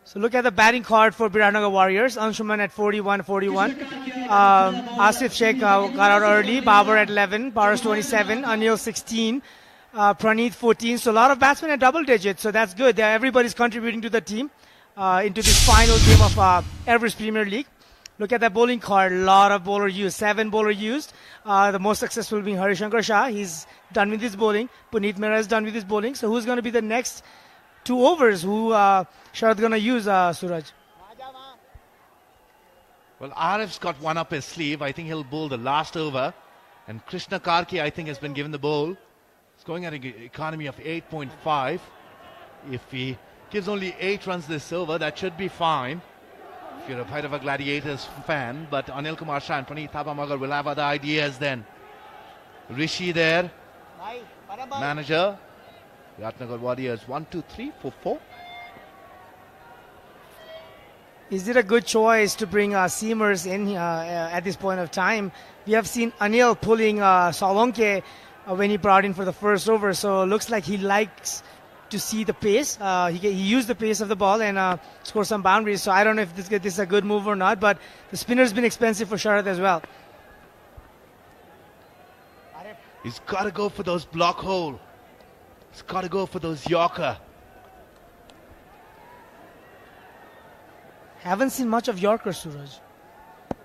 So look at the batting card for Biratnagar Warriors. Anshuman at 41. Asif Sheikh got out early. Babar at 11. Paras 27. Anil 16. Praneeth 14. So a lot of batsmen at double digits. So that's good. Everybody's contributing to the team into this final game of Everest Premier League. Look at that bowling card. A lot of bowler used. 7 bowler used. The most successful being Harishankar Shah. He's done with his bowling. Puneet Mehra is done with his bowling. So who's going to be the next 2 overs who Sharad going to use, Suraj? Well, Arif's got one up his sleeve. I think he'll bowl the last over. And Krishna Karki, I think, has been given the bowl. He's going at an economy of 8.5. If he gives only 8 runs this over, that should be fine. If you're a bit of a Gladiators fan. But Anil Kumar Shah and Praneeth Thapamagar will have other ideas then. Rishi there. Manager. Biratnagar Warriors 1, 2, 3, 4, 4. Is it a good choice to bring seamers in at this point of time? We have seen Anil pulling Salonke when he brought in for the first over. So it looks like he likes to see the pace. He used the pace of the ball and score some boundaries. So I don't know if this is a good move or not. But the spinner's been expensive for Sharad as well. He's got to go for those block hole. He's got to go for those Yorker. Haven't seen much of Yorker, Suraj.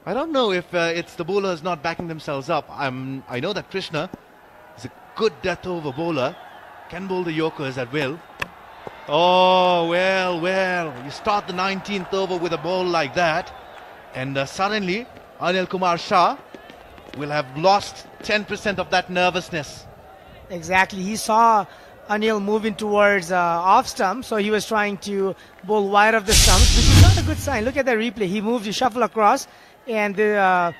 I don't know if it's the bowlers not backing themselves up. I know that Krishna is a good death over bowler. Can bowl the Yorkers at will. Oh, well. You start the 19th over with a ball like that. And suddenly, Anil Kumar Shah will have lost 10% of that nervousness. Exactly. He saw Anil moving towards off stump, so he was trying to bowl wide of the stumps, which is not a good sign. Look at that replay. He moved, he shuffled across, and that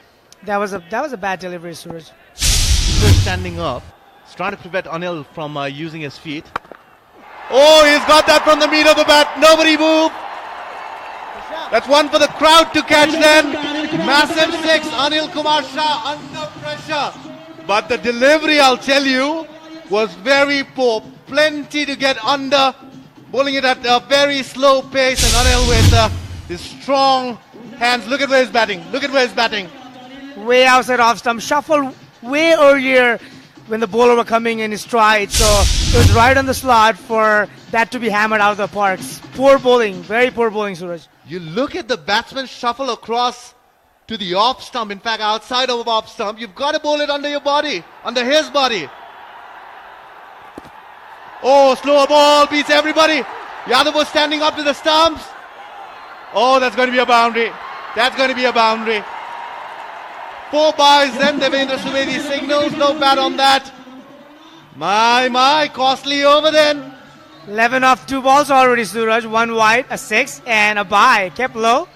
was a bad delivery, Suraj. He's standing up. He's trying to prevent Anil from using his feet. Oh, he's got that from the meat of the bat. Nobody move. That's one for the crowd to catch then. Massive 6. Anil Kumar Shah under pressure. But the delivery, I'll tell you, was very poor. Plenty to get under. Bowling it at a very slow pace. And Anil with his strong hands. Look at where he's batting. Way outside off stump. Shuffled way earlier when the bowler were coming in his stride. So it was right on the slot for that to be hammered out of the parks. Poor bowling. Very poor bowling, Suraj. You look at the batsman shuffle across to the off stump. In fact, outside of off stump. You've got to bowl it under your body. Under his body. Oh, slower ball beats everybody. Yadav was standing up to the stumps. Oh, that's going to be a boundary. 4 byes, then Devendra Subedi signals. No bat on that. My, costly over then. 11 off 2 balls already, Suraj. 1 wide, a 6, and a bye. Kept low,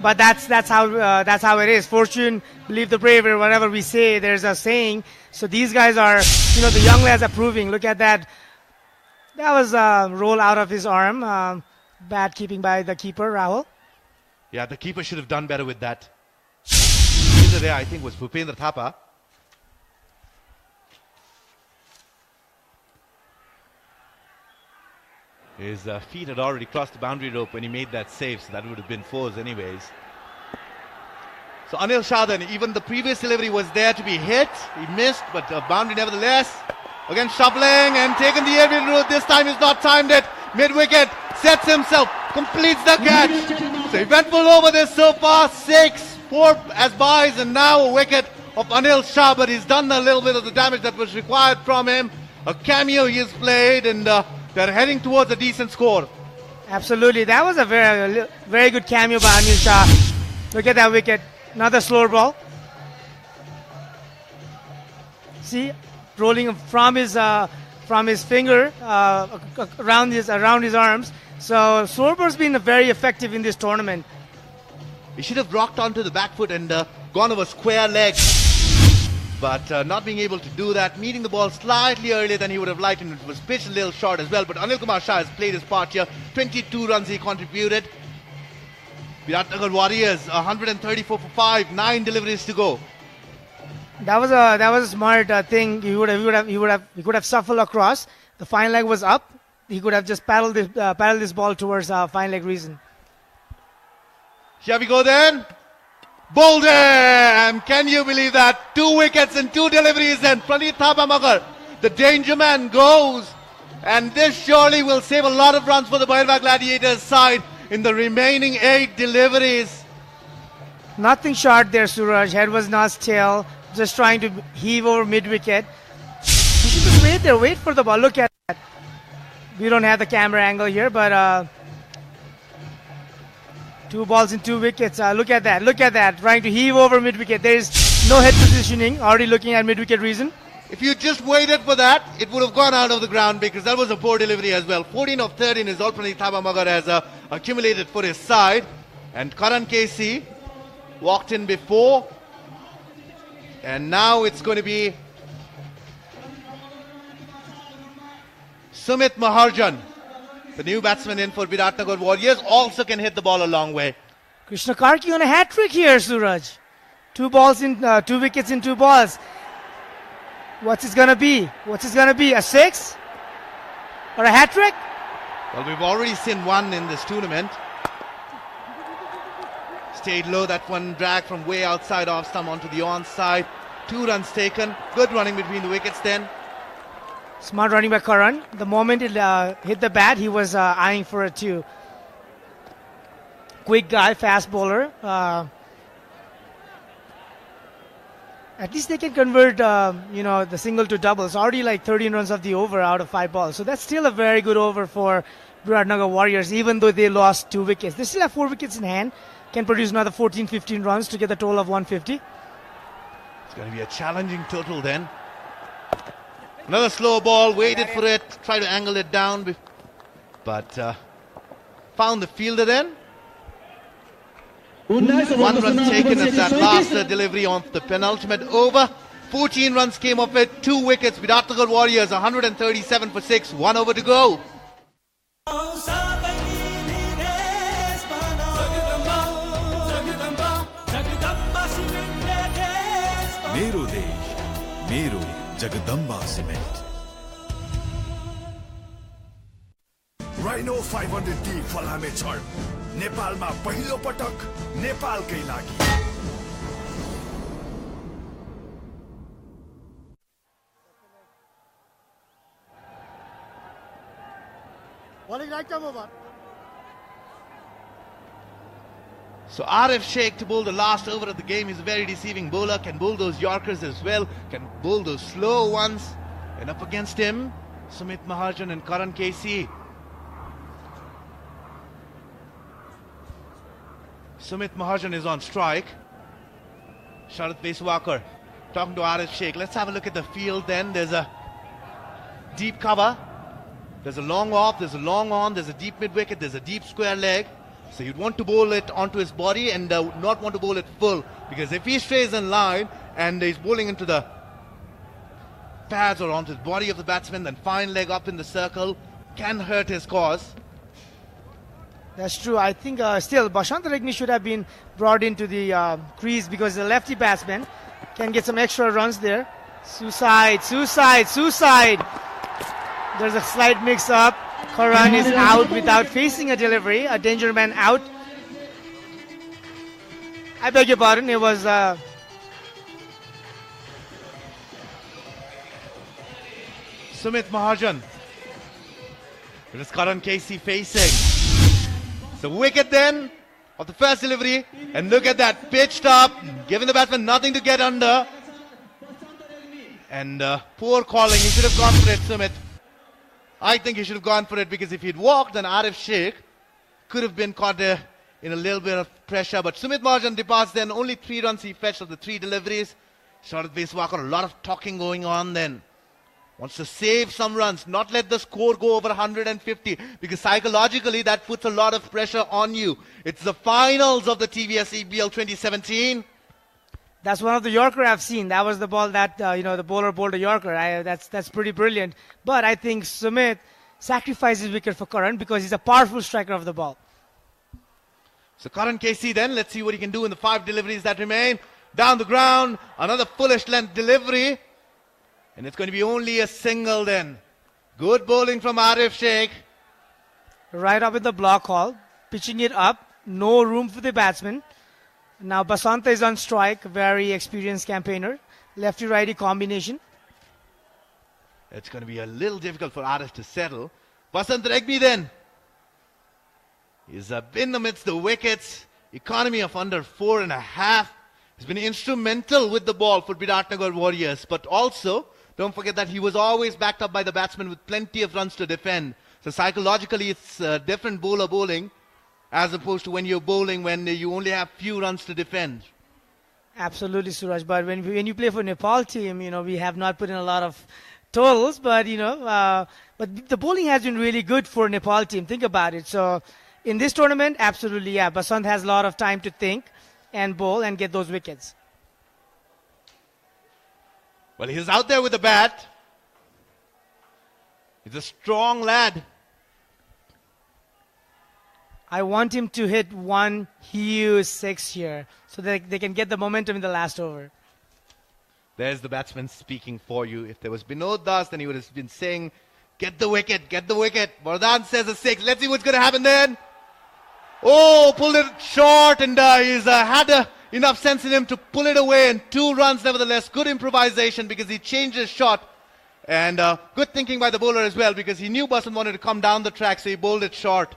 but that's how it is. Fortune, believe the brave, or whatever we say. There's a saying. So these guys are, the young lads are proving. Look at that. That was a roll out of his arm. Bad keeping by the keeper, Rahul. Yeah, the keeper should have done better with that. The there, I think, was Bhupendra Thapa. His feet had already crossed the boundary rope when he made that save, so that would have been 4s anyways. So Anil Shah then, even the previous delivery was there to be hit. He missed, but a boundary nevertheless. Again shuffling and taking the aerial route. This time he's not timed it. Mid-wicket, sets himself, completes the catch. So eventful over this so far. 6, 4 as byes, and now a wicket of Anil Shah. But he's done a little bit of the damage that was required from him. A cameo he has played, and they're heading towards a decent score. Absolutely. That was a very, very good cameo by Anil Shah. Look at that wicket. Another slower ball. See, rolling from his finger around his arms. So Sorber's been very effective in this tournament. He should have rocked onto the back foot and gone over square legs. but not being able to do that, meeting the ball slightly earlier than he would have liked, and it was pitched a little short as well. But Anil Kumar Shah has played his part here. 22 runs he contributed. Viratnagar Warriors 134 for 5, 9 deliveries to go. That was a smart thing. He could have shuffled across. The fine leg was up. He could have just paddled this ball towards fine leg reason. Here we go then. Bowled him! Can you believe that? 2 wickets and 2 deliveries, and Praneeth Thapamagar, the danger man, goes. And this surely will save a lot of runs for the Bhairava Gladiators side in the remaining 8 deliveries. Nothing short there, Suraj. Head was not still. Just trying to heave over mid-wicket. You should just wait there. Wait for the ball. Look at that. We don't have the camera angle here, but 2 balls and 2 wickets. Look at that. Look at that. Trying to heave over mid-wicket. There is no head positioning. Already looking at mid-wicket reason. If you just waited for that, it would have gone out of the ground, because that was a poor delivery as well. 14 of 13 is all Praneeth Thapamagar has accumulated for his side. And Karan KC walked in before. And now it's going to be Sumit Maharjan, the new batsman in for Viratnagar Warriors, also can hit the ball a long way. Krishna Karki on a hat trick here, Suraj. 2 wickets in 2 balls. What's it gonna be? A 6? Or a hat trick? Well, we've already seen one in this tournament. Stayed low, that one dragged from way outside off stump onto the onside. 2 runs taken. Good running between the wickets then. Smart running by Karan. The moment it hit the bat, he was eyeing for it too. Quick guy, fast bowler. At least they can convert, the single to doubles. Already like 13 runs of the over out of 5 balls. So that's still a very good over for Viratnagar Warriors, even though they lost 2 wickets. They still have 4 wickets in hand. Can produce another 14-15 runs to get the total of 150. It's going to be a challenging total then. Another slow ball, waited for it, tried to angle it down, but found the fielder then. 1 run taken as that last delivery on the penultimate over. 14 runs came of it, 2 wickets. Viratnagar Warriors 137 for 6, 1 over to go. मेरो देश मेरो Jagdamba cement rhino 500D फलामे छड नेपालमा पहिलो पटक नेपालकै लागि Bowling right come over. So Arif Sheikh to bowl the last over of the game. He's a very deceiving bowler, can bowl those Yorkers as well, can bowl those slow ones. And up against him, Sumit Maharjan and Karan KC. Sumit Maharjan is on strike. Sharath Veswakar talking to Arif Sheikh. Let's have a look at the field then. There's a deep cover. There's a long off, there's a long on, there's a deep mid-wicket, there's a deep square leg. So you'd want to bowl it onto his body and not want to bowl it full, because if he stays in line and he's bowling into the pads or onto the body of the batsman, then fine leg up in the circle can hurt his cause. That's true. I think still Bashant Regni should have been brought into the crease, because the lefty batsman can get some extra runs there. Suicide. There's a slight mix-up. Karan is out without facing a delivery. A danger man out. I beg your pardon. It was Sumit Maharjan. It is Karan KC facing. So wicket then of the first delivery. And look at that, pitched up, giving the batsman nothing to get under. And poor calling. He should have gone for it, Sumit. I think he should have gone for it, because if he'd walked, then Arif Sheikh could have been caught in a little bit of pressure. But Sumit Maharjan departs then. Only 3 runs he fetched of the 3 deliveries. Sharath Veswakar, a lot of talking going on then. Wants to save some runs, not let the score go over 150, because psychologically that puts a lot of pressure on you. It's the finals of the TVS EPL 2017. That's one of the Yorker I've seen. That was the ball that the bowler bowled a Yorker. That's pretty brilliant. But I think Sumit sacrificed his wicket for Karan because he's a powerful striker of the ball. So Karan KC then, let's see what he can do in the 5 deliveries that remain. Down the ground, another fullish length delivery. And it's going to be only a single then. Good bowling from Arif Sheikh. Right up in the block hall, pitching it up. No room for the batsman. Now Basanta is on strike, very experienced campaigner. Lefty-righty combination. It's going to be a little difficult for Arif to settle. Basant Regmi then. He's been amidst the wickets. Economy of under 4.5. He's been instrumental with the ball for Biratnagar Warriors. But also, don't forget that he was always backed up by the batsman with plenty of runs to defend. So psychologically, it's different bowler bowling as opposed to when you're bowling when you only have few runs to defend. Absolutely, Suraj. But when you play for Nepal team, we have not put in a lot of totals. But, but the bowling has been really good for Nepal team. Think about it. So in this tournament, absolutely, yeah. Basant has a lot of time to think and bowl and get those wickets. Well, he's out there with the bat. He's a strong lad. I want him to hit one huge 6 here so that they can get the momentum in the last over. There's the batsman speaking for you. If there was Binod Das, then he would have been saying, get the wicket, get the wicket. Vardhan says a 6. Let's see what's going to happen then. Oh, pulled it short, and he's had enough sense in him to pull it away. And 2 runs nevertheless. Good improvisation because he changed his shot. And good thinking by the bowler as well because he knew Basant wanted to come down the track, so he bowled it short.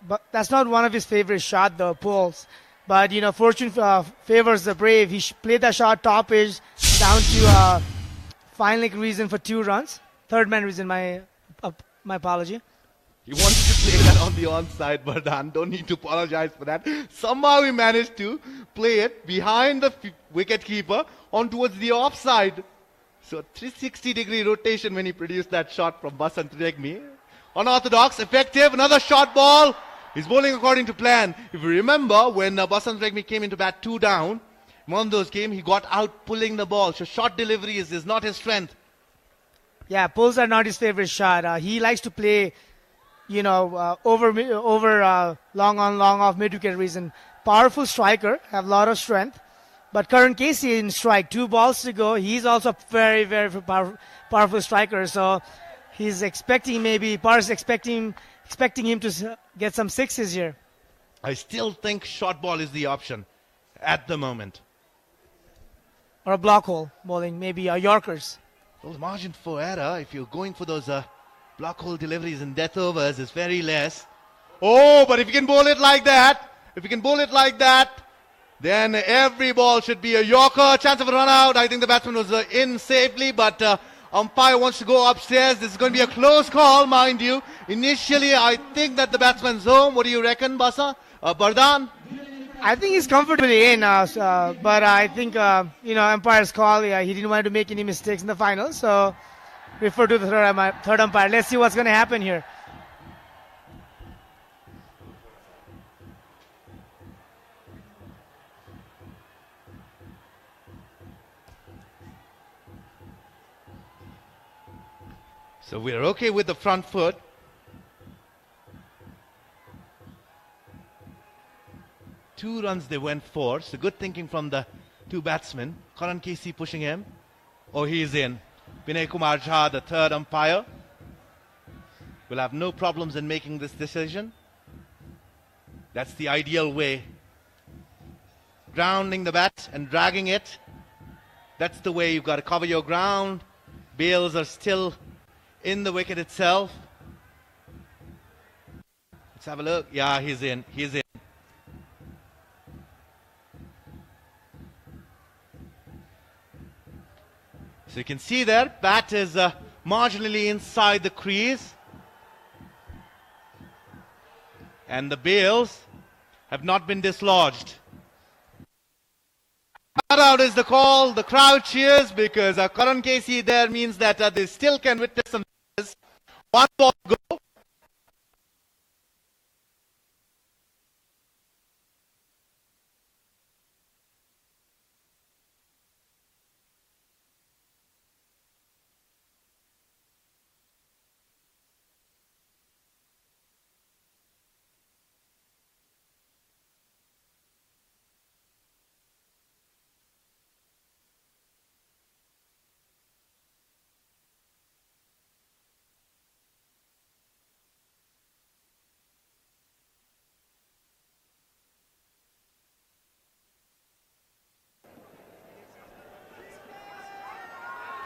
But that's not one of his favorite shots, the pulls. But, fortune favors the brave. He played that shot top edge down to fine leg reason for 2 runs. Third man reason, my apology. He wanted to play that on the onside, but don't need to apologize for that. Somehow he managed to play it behind the wicket keeper on towards the offside. So 360-degree rotation when he produced that shot from Basant Regmi. Unorthodox, effective, another short ball. He's bowling according to plan. If you remember, when Basant Regmi came into bat 2 down, in one of those games, he got out pulling the ball. So short delivery is not his strength. Yeah, pulls are not his favorite shot. He likes to play, over long on, long off, mid-wicket reason. Powerful striker, have a lot of strength. But Karan Casey in strike, 2 balls to go. He's also very, very powerful striker. So he's expecting him to get some 6s here. I still think short ball is the option at the moment. Or a block hole bowling, maybe Yorkers. Those margin for error, if you're going for those block hole deliveries and death overs, is very less. Oh, but if you can bowl it like that, then every ball should be a Yorker. Chance of a run out. I think the batsman was in safely, but umpire wants to go upstairs. This is going to be a close call, mind you. Initially, I think that the batsman's home. What do you reckon, Bardhan? I think he's comfortably in, but I think, umpire's call, he didn't want to make any mistakes in the final, so refer to the third umpire. Let's see what's going to happen here. So we're okay with the front foot. Two runs they went for. So good thinking from the 2 batsmen. Karan Casey pushing him. Oh, he's in. Vinay Kumar Jha, the third umpire, will have no problems in making this decision. That's the ideal way. Grounding the bat and dragging it. That's the way you've got to cover your ground. Bails are still in the wicket itself. Let's have a look. Yeah, he's in. So you can see there, bat is marginally inside the crease. And the bails have not been dislodged. Not out is the call. The crowd cheers because Karan Casey there means that they still can witness some. 1 ball to go.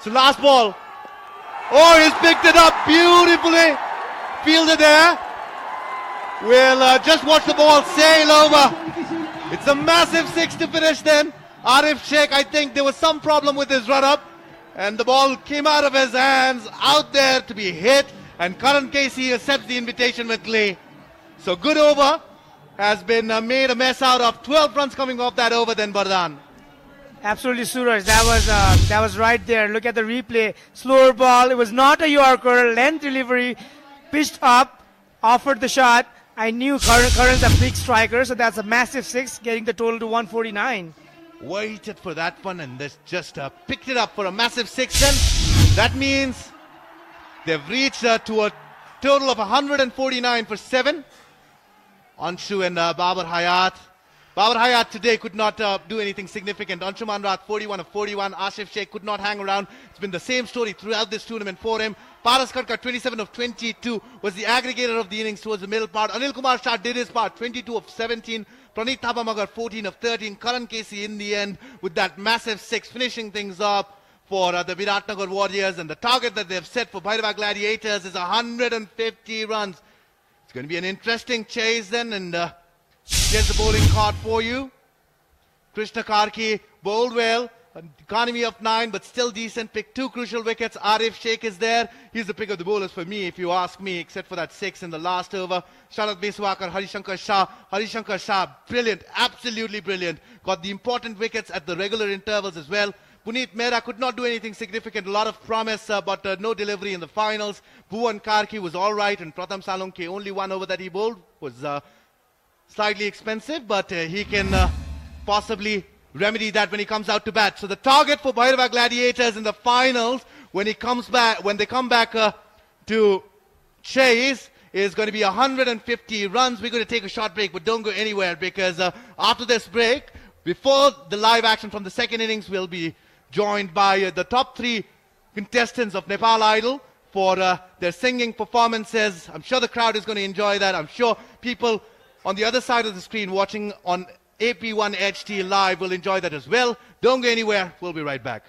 So last ball. Oh, he's picked it up beautifully. Fielded there. We'll just watch the ball sail over. It's a massive 6 to finish then. Arif Sheikh, I think there was some problem with his run-up. And the ball came out of his hands, out there to be hit. And Karan Casey accepts the invitation with glee. So good over. Has been made a mess out of. 12 runs coming off that over then, Bardhan. Absolutely, Suraj. That was right there. Look at the replay. Slower ball. It was not a Yorker. Length delivery. Pitched up. Offered the shot. I knew Karan's a big striker, so that's a massive 6, getting the total to 149. Waited for that one and this just picked it up for a massive 6. Then that means they've reached to a total of 149 for 7. Anshu and Babar Hayat. Babar Hayat today could not do anything significant. Anshuman Rath 41 of 41. Asif Sheikh could not hang around. It's been the same story throughout this tournament for him. Paras Khatka 27 of 22 was the aggregator of the innings towards the middle part. Anil Kumar Shah did his part, 22 of 17. Praneeth Thapamagar 14 of 13. Karan Casey in the end with that massive 6, finishing things up for the Viratnagar Warriors. And the target that they've set for Bhairava Gladiators is 150 runs. It's going to be an interesting chase then. And here's the bowling card for you. Krishna Karki bowled well. An economy of 9, but still decent. Picked 2 crucial wickets. Arif Sheikh is there. He's the pick of the bowlers for me, if you ask me, except for that 6 in the last over. Sharad Beswakar, Harishankar Shah. Harishankar Shah, brilliant, absolutely brilliant. Got the important wickets at the regular intervals as well. Puneet Mehra could not do anything significant. A lot of promise, but no delivery in the finals. Bhuvan Karki was all right, and Pratham Salonke, only 1 over that he bowled, was slightly expensive, but he can possibly remedy that when he comes out to bat. So the target for Bhairava Gladiators in the finals, when they come back to chase, is going to be 150 runs. We're going to take a short break, but don't go anywhere, because after this break, before the live action from the second innings, we'll be joined by the top 3 contestants of Nepal Idol for their singing performances. I'm sure the crowd is going to enjoy that. I'm sure people on the other side of the screen watching on AP1 HT Live will enjoy that as well. Don't go anywhere. We'll be right back.